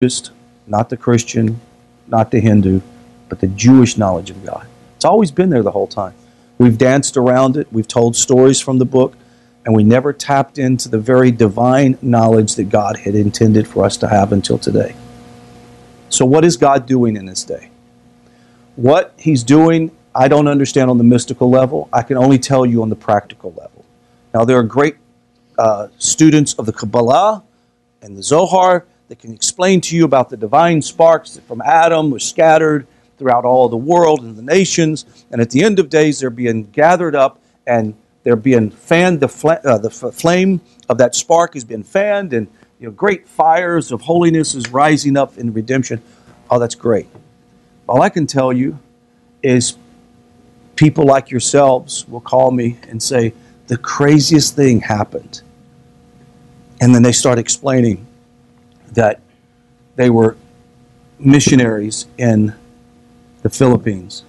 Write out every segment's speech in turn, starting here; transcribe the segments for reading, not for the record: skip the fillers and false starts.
Buddhist, not the Christian, not the Hindu, but the Jewish knowledge of God. It's always been there the whole time. We've danced around it, we've told stories from the book, and we never tapped into the very divine knowledge that God had intended for us to have until today. So what is God doing in this day? What He's doing, I don't understand on the mystical level. I can only tell you on the practical level. Now, there are great students of the Kabbalah and the Zohar that can explain to you about the divine sparks that from Adam were scattered throughout all the world and the nations, and at the end of days they're being gathered up and they're being fanned. The flame of that spark has been fanned, and great fires of holiness is rising up in redemption. Oh, that's great. All I can tell you is people like yourselves will call me and say, the craziest thing happened. And then they start explaining that they were missionaries in the Philippines.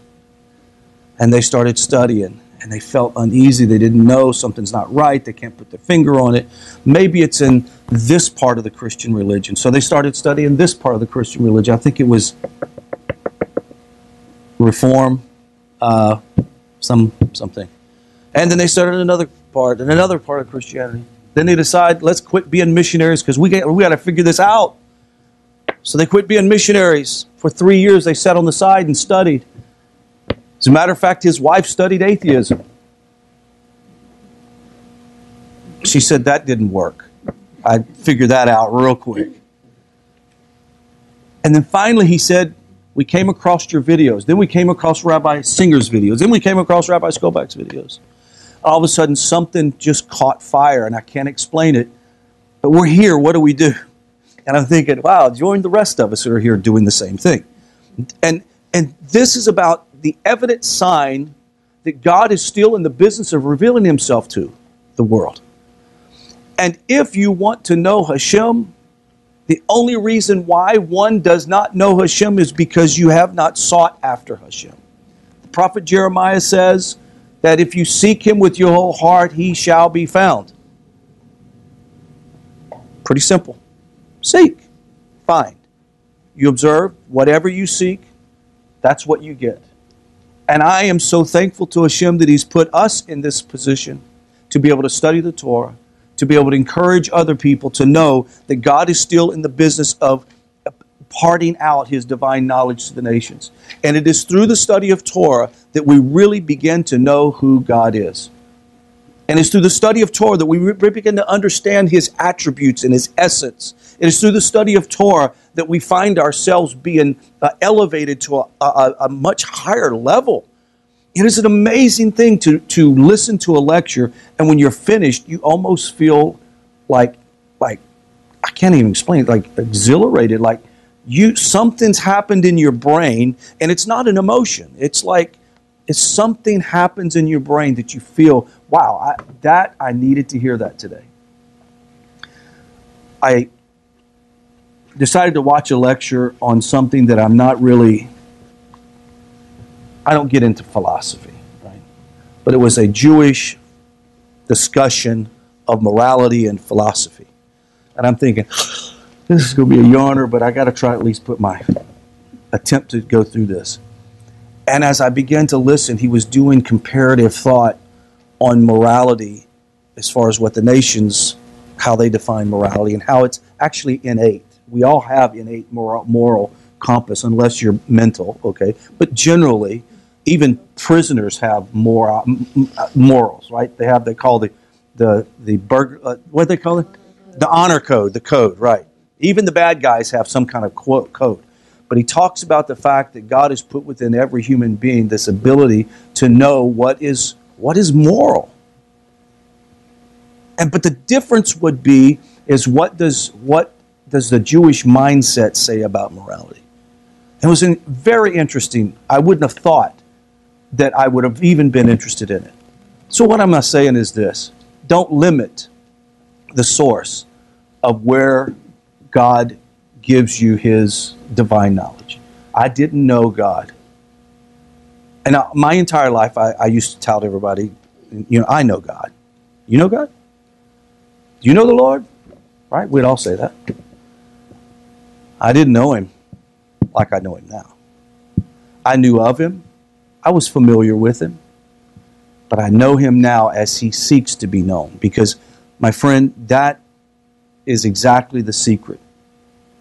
And they started studying, and they felt uneasy. They didn't know something's not right. They can't put their finger on it. Maybe it's in this part of the Christian religion. So they started studying this part of the Christian religion. I think it was Reform, something. And then they started another part of Christianity. Then they decide, let's quit being missionaries because we got to figure this out. So they quit being missionaries. For 3 years, they sat on the side and studied. As a matter of fact, his wife studied atheism. She said that didn't work. I figured that out real quick. And then finally he said, we came across your videos. Then we came across Rabbi Singer's videos. Then we came across Rabbi Skobach's videos. All of a sudden, something just caught fire, and I can't explain it. But we're here. What do we do? And I'm thinking, wow, join the rest of us who are here doing the same thing. And this is about the evident sign that God is still in the business of revealing Himself to the world. And if you want to know Hashem, the only reason why one does not know Hashem is because you have not sought after Hashem. The prophet Jeremiah says that if you seek Him with your whole heart, He shall be found. Pretty simple. Seek. Find. You observe, whatever you seek, that's what you get. And I am so thankful to Hashem that He's put us in this position to be able to study the Torah, to be able to encourage other people to know that God is still in the business of parting out His divine knowledge to the nations. And it is through the study of Torah that we really begin to know who God is. And it's through the study of Torah that we begin to understand His attributes and His essence. It is through the study of Torah that we find ourselves being elevated to a much higher level. It is an amazing thing to listen to a lecture, and when you're finished, you almost feel like I can't even explain it, like exhilarated, like something's happened in your brain, and it's not an emotion. It's like something happens in your brain that you feel, wow, I needed to hear that today. I decided to watch a lecture on something that I don't get into philosophy, right? But it was a Jewish discussion of morality and philosophy. And I'm thinking, this is going to be a yarner, but I got to try at least put my attempt to go through this. And as I began to listen, he was doing comparative thought on morality as far as what the nations, how they define morality and how it's actually innate. We all have innate moral compass, unless you're mental, okay? But generally, even prisoners have morals, right? They call what do they call it? The honor code, the code, right? Even the bad guys have some kind of code. But he talks about the fact that God has put within every human being this ability to know what is moral. But the difference would be is what does the Jewish mindset say about morality? It was very interesting. I wouldn't have thought that I would have even been interested in it. So what I'm saying is this: don't limit the source of where God gives you His divine knowledge. I didn't know God. And my entire life, I used to tout everybody, I know God. You know God? Do you know the Lord? Right? We'd all say that. I didn't know him like I know him now. I knew of him. I was familiar with him. But I know him now as he seeks to be known. Because, my friend, that is exactly the secret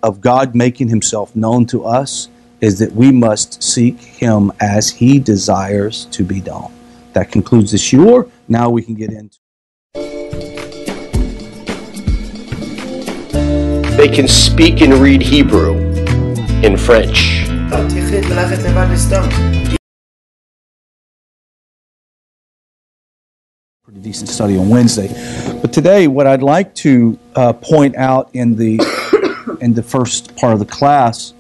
of God making himself known to us, is that we must seek him as he desires to be known. That concludes the shiur. Now we can get into. They can speak and read Hebrew in French. Pretty decent study on Wednesday. But today, what I'd like to point out in the first part of the class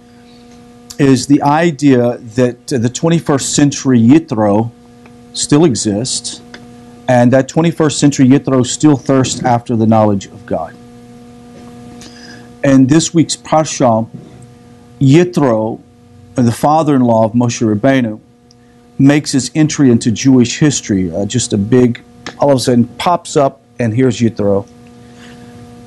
is the idea that the 21st century Yitro still exists, and that 21st century Yitro still thirsts after the knowledge of God. And this week's Parsha, Yitro, the father-in-law of Moshe Rabbeinu, makes his entry into Jewish history. Just a big, all of a sudden, pops up, and here's Yitro.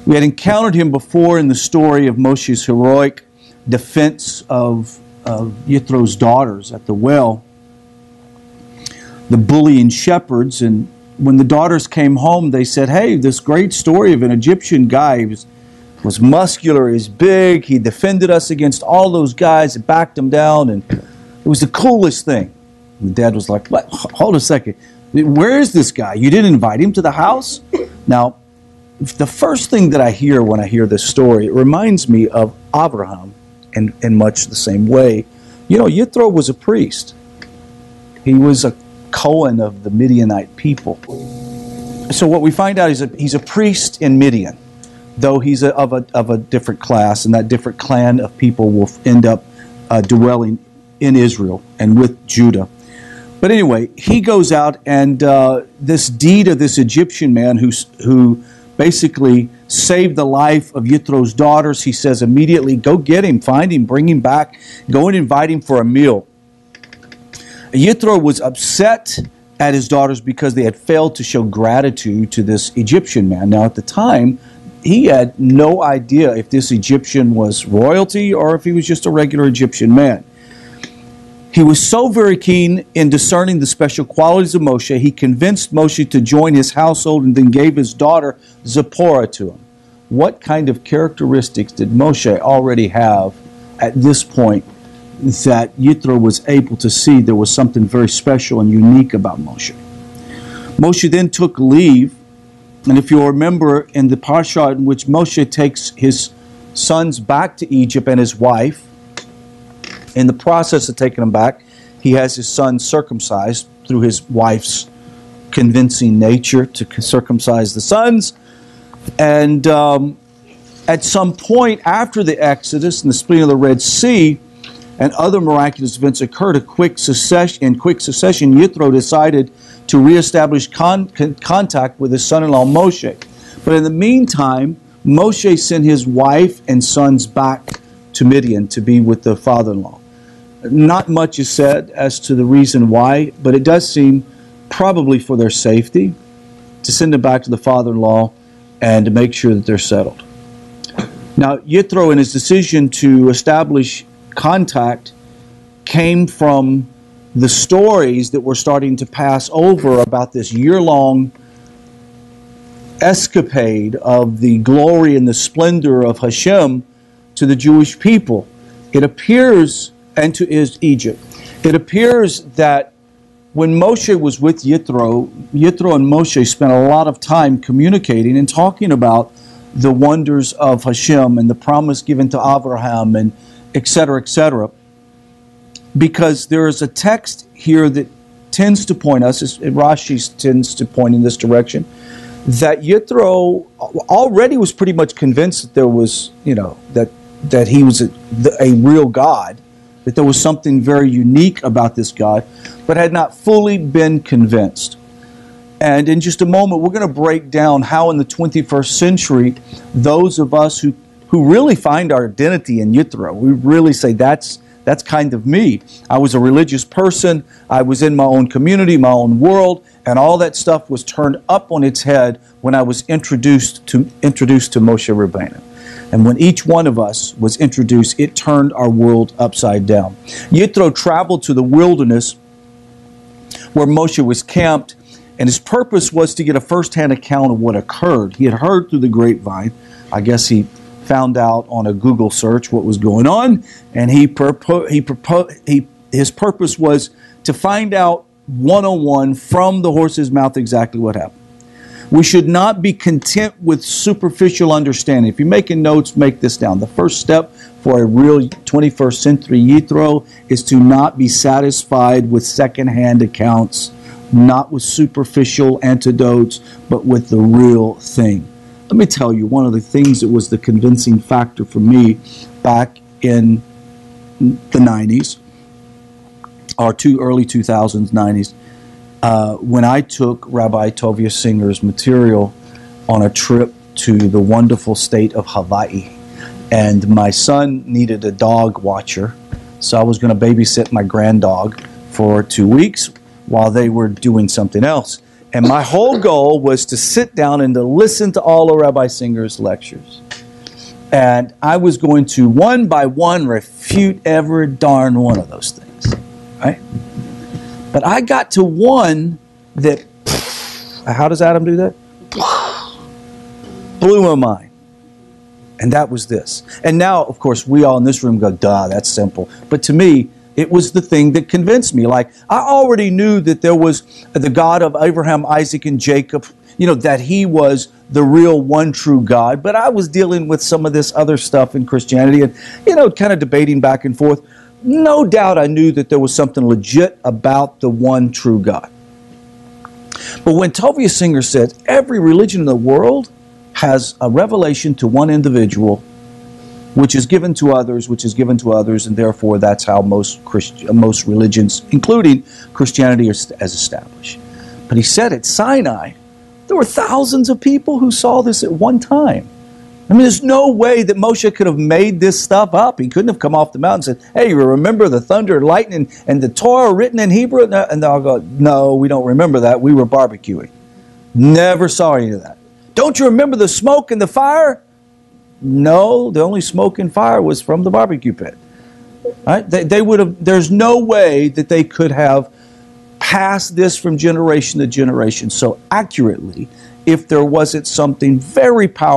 We had encountered him before in the story of Moshe's heroic defense of Yithro's daughters at the well, the bullying shepherds. And when the daughters came home, they said, hey, this great story of an Egyptian guy. He was muscular, he's big, he defended us against all those guys, and backed them down, and it was the coolest thing. And Dad was like, what? Hold a second. Where is this guy? You didn't invite him to the house? Now, the first thing that I hear when I hear this story, it reminds me of Abraham in much the same way. You know, Yitro was a priest. He was a Cohen of the Midianite people. So what we find out is that he's a priest in Midian, though he's of a different class, and that different clan of people will end up dwelling in Israel and with Judah. But anyway, he goes out, and this deed of this Egyptian man who basically saved the life of Yithro's daughters, he says immediately, go get him, find him, bring him back, go and invite him for a meal. Yithro was upset at his daughters because they had failed to show gratitude to this Egyptian man. Now at the time, he had no idea if this Egyptian was royalty or if he was just a regular Egyptian man. He was so very keen in discerning the special qualities of Moshe, he convinced Moshe to join his household and then gave his daughter Zipporah to him. What kind of characteristics did Moshe already have at this point that Yitro was able to see there was something very special and unique about Moshe? Moshe then took leave, and if you'll remember in the parsha in which Moshe takes his sons back to Egypt and his wife, in the process of taking them back, he has his son circumcised through his wife's convincing nature to circumcise the sons. And at some point after the Exodus and the splitting of the Red Sea and other miraculous events occurred in quick succession, Yitro decided to reestablish contact with his son-in-law Moshe. But in the meantime, Moshe sent his wife and sons back to Midian to be with the father-in-law. Not much is said as to the reason why, but it does seem probably for their safety to send them back to the father-in-law and to make sure that they're settled. Now, Yitro, in his decision to establish contact, came from the stories that were starting to pass over about this year-long escapade of the glory and the splendor of Hashem to the Jewish people. It appears, and to Egypt, it appears that when Moshe was with Yitro and Moshe spent a lot of time communicating and talking about the wonders of Hashem and the promise given to Abraham and etc., etc. Because there is a text here that tends to point us, Rashi tends to point in this direction, that Yitro already was pretty much convinced that there was, that he was a real God, that there was something very unique about this God, but had not fully been convinced. And in just a moment, we're going to break down how in the 21st century, those of us who really find our identity in Yitro, we really say, that's kind of me. I was a religious person, I was in my own community, my own world, and all that stuff was turned up on its head when I was introduced to Moshe Rabbeinu. And when each one of us was introduced, it turned our world upside down. Yitro traveled to the wilderness where Moshe was camped, and his purpose was to get a first-hand account of what occurred. He had heard through the grapevine. I guess he found out on a Google search what was going on, and his purpose was to find out one-on-one from the horse's mouth exactly what happened. We should not be content with superficial understanding. If you're making notes, make this down. The first step for a real 21st century Yitro is to not be satisfied with second-hand accounts, not with superficial antidotes, but with the real thing. Let me tell you, one of the things that was the convincing factor for me back in the 90s, or early 2000s, 90s, when I took Rabbi Tovia Singer's material on a trip to the wonderful state of Hawaii. And my son needed a dog watcher, so I was going to babysit my granddog for 2 weeks while they were doing something else. And my whole goal was to sit down and to listen to all of Rabbi Singer's lectures. And I was going to, one by one, refute every darn one of those things. Right? But I got to one that, how does Adam do that? Blew my mind. And that was this. And now, of course, we all in this room go, duh, that's simple. But to me, it was the thing that convinced me. Like, I already knew that there was the God of Abraham, Isaac, and Jacob, that he was the real one true God. But I was dealing with some of this other stuff in Christianity and, kind of debating back and forth. No doubt I knew that there was something legit about the one true God. But when Tovia Singer said every religion in the world has a revelation to one individual, which is given to others, and therefore that's how most religions, including Christianity, as established. But he said at Sinai, there were thousands of people who saw this at one time. I mean, there's no way that Moshe could have made this stuff up. He couldn't have come off the mountain and said, hey, you remember the thunder and lightning and the Torah written in Hebrew? And they'll go, no, we don't remember that. We were barbecuing. Never saw any of that. Don't you remember the smoke and the fire? No, the only smoke and fire was from the barbecue pit. Right? They would have. There's no way that they could have passed this from generation to generation so accurately if there wasn't something very powerful